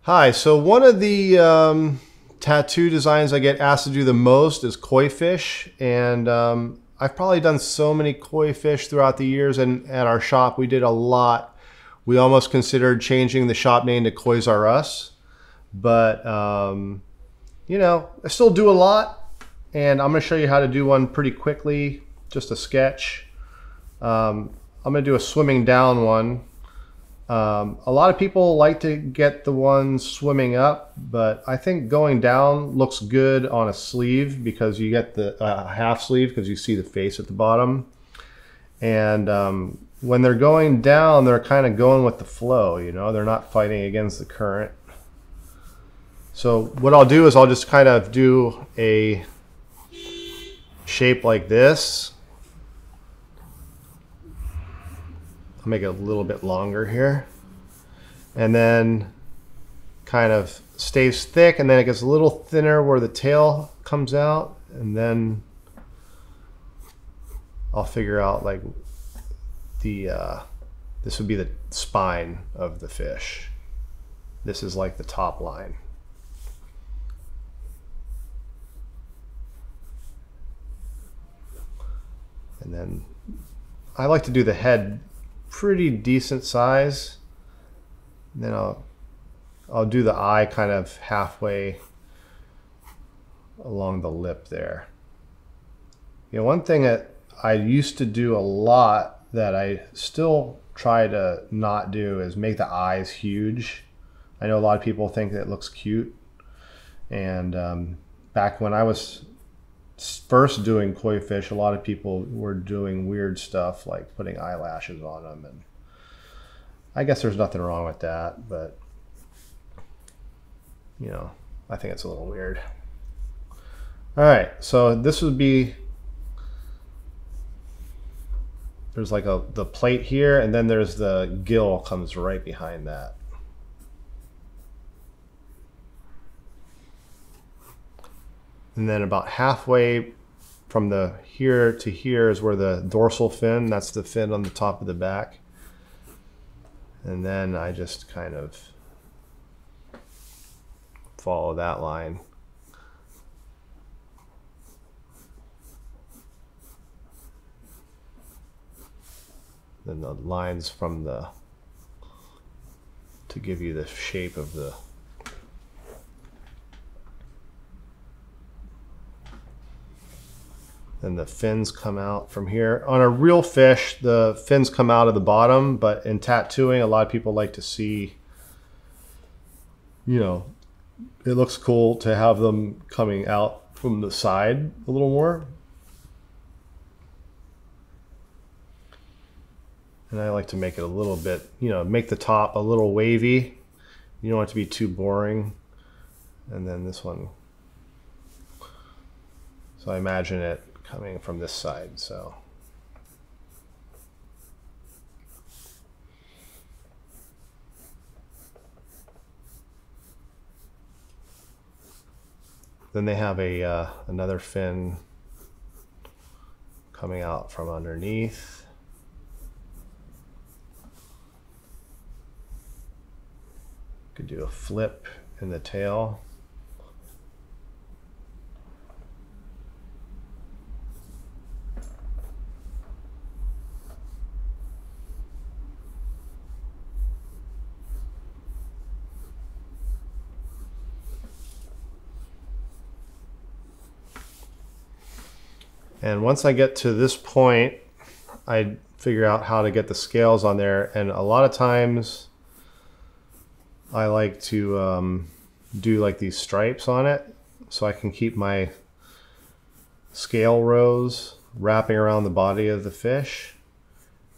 Hi, so one of the tattoo designs I get asked to do the most is koi fish, and I've probably done so many koi fish throughout the years, and at our shop we did a lot. We almost considered changing the shop name to Kois R Us, but I still do a lot, and I'm going to show you how to do one pretty quickly, just a sketch. I'm going to do a swimming down one. A lot of people like to get the one swimming up, but I think going down looks good on a sleeve because you get the half sleeve because you see the face at the bottom. And when they're going down, they're kind of going with the flow, you know, they're not fighting against the current. So what I'll do is I'll just kind of do a shape like this. I'll make it a little bit longer here, and then kind of stays thick, and then it gets a little thinner where the tail comes out, and then I'll figure out like this would be the spine of the fish. This is like the top line. And then I like to do the head pretty decent size. And then I'll do the eye kind of halfway along the lip there. You know, one thing that I used to do a lot that I still try to not do is make the eyes huge. I know a lot of people think that it looks cute, and back when I was first doing koi fish, a lot of people were doing weird stuff like putting eyelashes on them, and I guess there's nothing wrong with that, but you know, I think it's a little weird. All right, so this would be, there's like the plate here, and then there's the gill comes right behind that. And then about halfway from the here to here is where the dorsal fin, that's the fin on the top of the back. And then I just kind of follow that line. Then the lines from to give you the shape of the Then the fins come out from here. On a real fish, the fins come out of the bottom, but in tattooing, a lot of people like to see, you know, it looks cool to have them coming out from the side a little more. And I like to make it a little bit, you know, make the top a little wavy. You don't want it to be too boring. And then this one, so I imagine it coming from this side, so. Then they have another fin coming out from underneath. Could do a flip in the tail. And once I get to this point, I figure out how to get the scales on there. And a lot of times I like to do like these stripes on it so I can keep my scale rows wrapping around the body of the fish.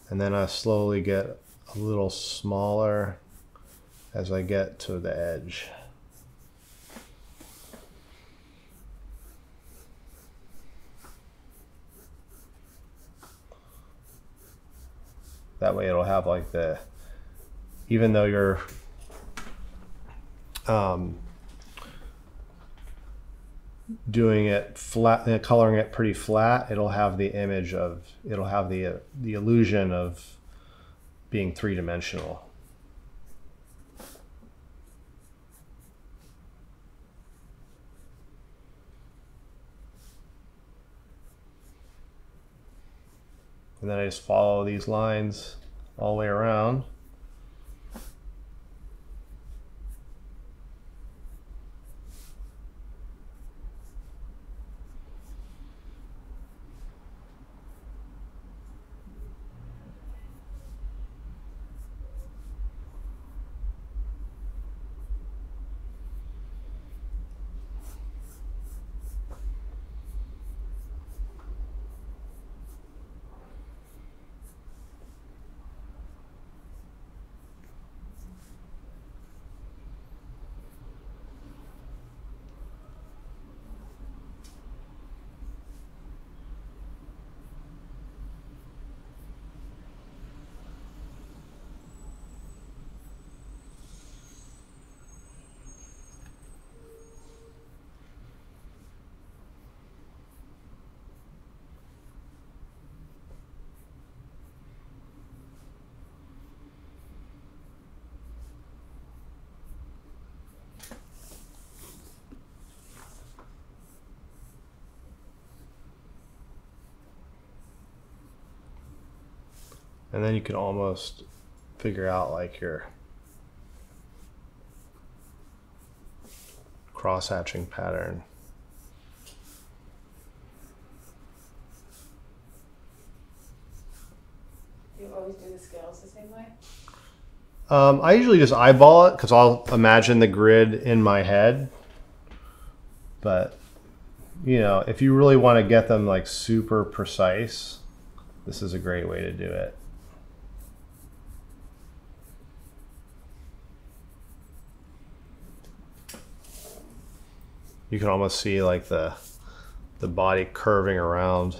And then I slowly get a little smaller as I get to the edge. That way it'll have like the, even though you're doing it flat, coloring it pretty flat, it'll have the image of, it'll have the illusion of being three-dimensional. And then I just follow these lines all the way around. And then you can almost figure out like your cross-hatching pattern. You always do the scales the same way? I usually just eyeball it because I'll imagine the grid in my head. But, you know, if you really want to get them like super precise, this is a great way to do it. You can almost see like the body curving around.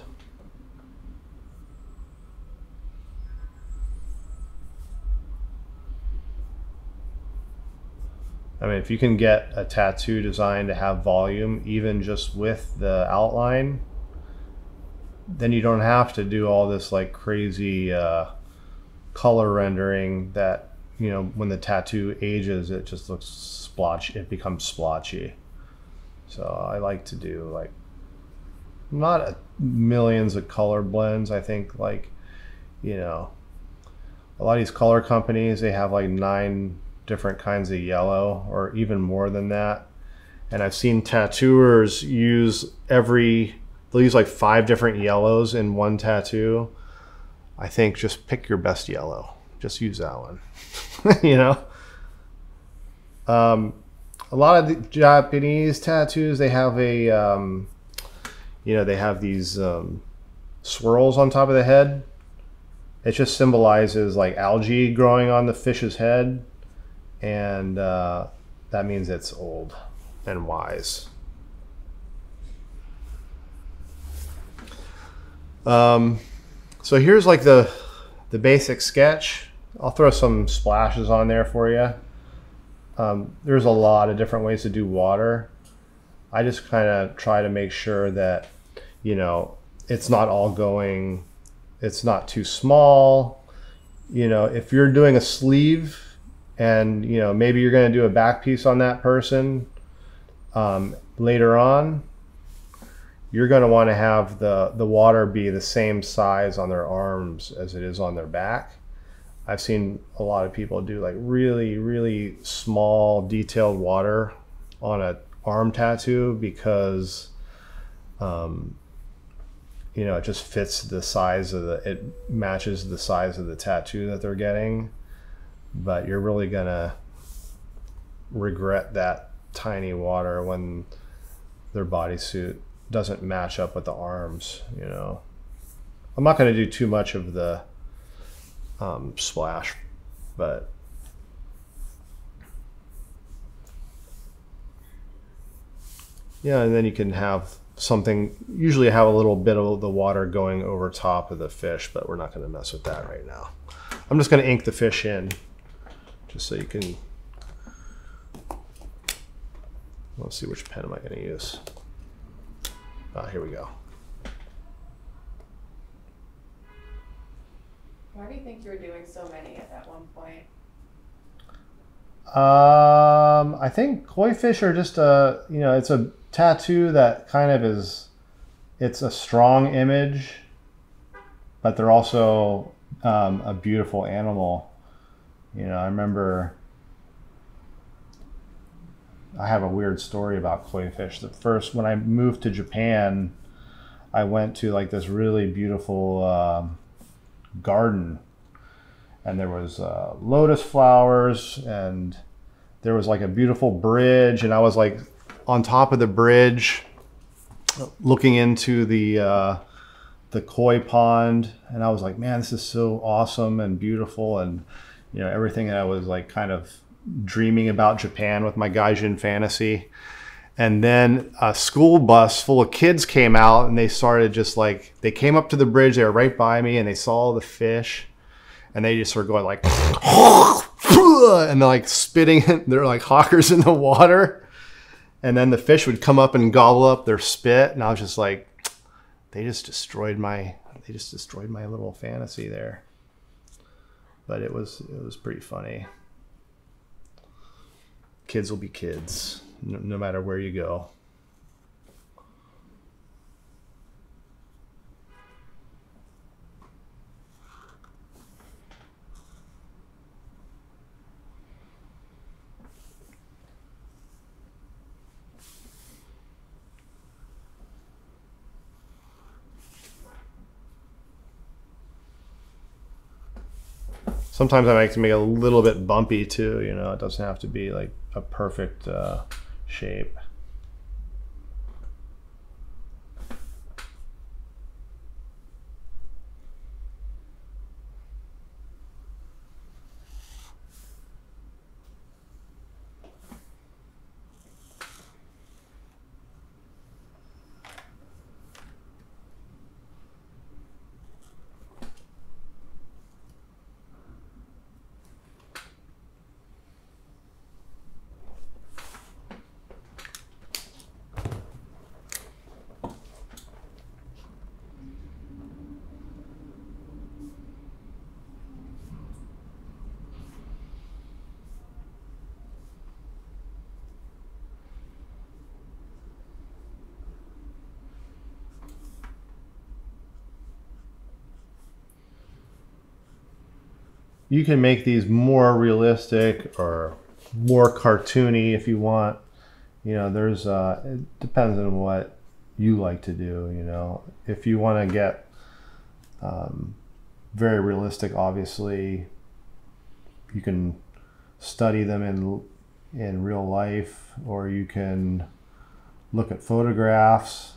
I mean, if you can get a tattoo design to have volume, even just with the outline, then you don't have to do all this like crazy color rendering that, you know, when the tattoo ages, it just looks splotchy, it becomes splotchy. So I like to do like not millions of color blends. I think like, you know, a lot of these color companies, they have like 9 different kinds of yellow or even more than that. And I've seen tattooers use they'll use like 5 different yellows in one tattoo. I think just pick your best yellow. Just use that one, you know? A lot of the Japanese tattoos, they have a, you know, they have these swirls on top of the head. It just symbolizes like algae growing on the fish's head. And that means it's old and wise. So here's like the basic sketch. I'll throw some splashes on there for you. There's a lot of different ways to do water. I just kind of try to make sure that, you know, it's not all going, it's not too small. You know, if you're doing a sleeve and, you know, maybe you're going to do a back piece on that person later on, you're going to want to have the water be the same size on their arms as it is on their back. I've seen a lot of people do like really, really small detailed water on an arm tattoo because, you know, it just fits the size of it matches the size of the tattoo that they're getting. But you're really gonna regret that tiny water when their bodysuit doesn't match up with the arms, you know. I'm not gonna do too much of the splash, but yeah, and then you can have something, usually have a little bit of the water going over top of the fish, but we're not going to mess with that right now. I'm just going to ink the fish in just so you can, let's see, which pen am I going to use? Here we go. Why do you think you were doing so many at that one point? I think koi fish are just a, you know, it's a tattoo that kind of is, it's a strong image but they're also a beautiful animal. You know, I remember I have a weird story about koi fish. The first, when I moved to Japan, I went to like this really beautiful garden, and there was lotus flowers, and there was like a beautiful bridge, and I was like on top of the bridge looking into the koi pond, and I was like, man, this is so awesome and beautiful, and you know, everything that I was like kind of dreaming about Japan with my gaijin fantasy. And then a school bus full of kids came out, and they started just like, they came up to the bridge, they were right by me, and they saw all the fish, and they just were going like and they're like spitting, they're like hawkers in the water, and then the fish would come up and gobble up their spit, and I was just like, they just destroyed my little fantasy there. But it was pretty funny. Kids will be kids, no matter where you go. Sometimes I like to make it a little bit bumpy too, you know, it doesn't have to be like a perfect shape. You can make these more realistic or more cartoony if you want. You know, there's it depends on what you like to do. You know, if you want to get very realistic, obviously you can study them in real life, or you can look at photographs,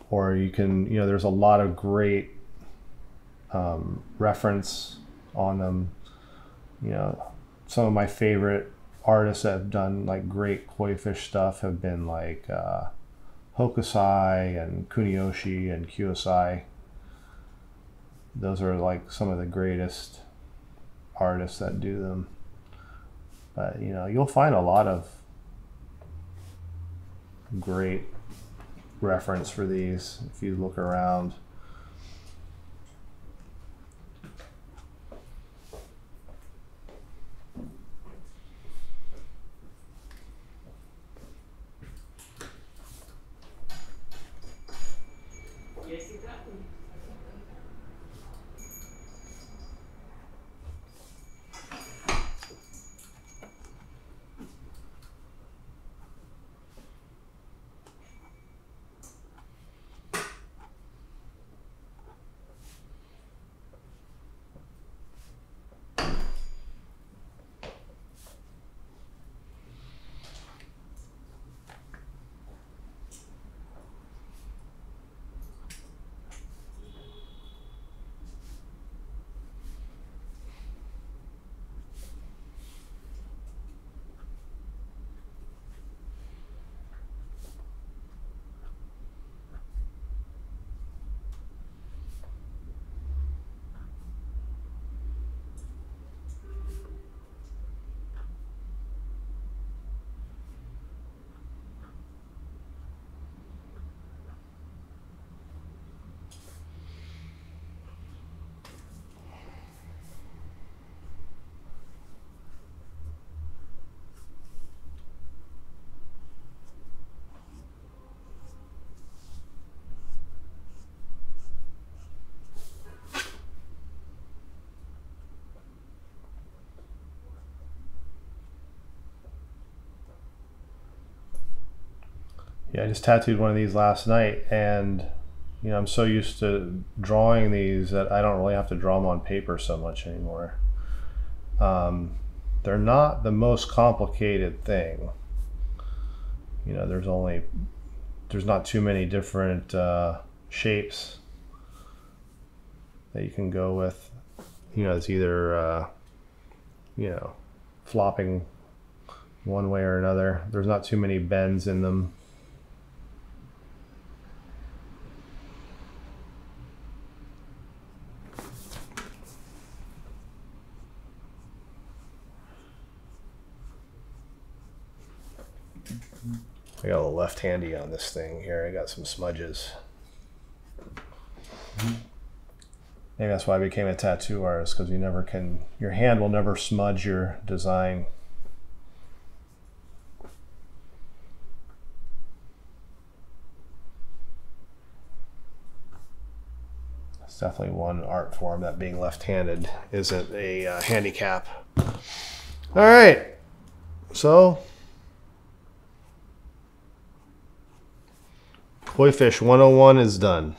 or you can, you know, there's a lot of great reference on them. You know, some of my favorite artists that have done like great koi fish stuff have been like Hokusai and Kuniyoshi and Kyosai. Those are like some of the greatest artists that do them. But you know, you'll find a lot of great reference for these if you look around. Yeah, I just tattooed one of these last night, and you know, I'm so used to drawing these that I don't really have to draw them on paper so much anymore. They're not the most complicated thing. You know, there's not too many different shapes that you can go with. You know, it's either you know, flopping one way or another. There's not too many bends in them. I got a little left-handy on this thing here. I got some smudges. Maybe that's why I became a tattoo artist, because your hand will never smudge your design. It's definitely one art form that being left-handed isn't a handicap. All right, so Koi Fish 101 is done.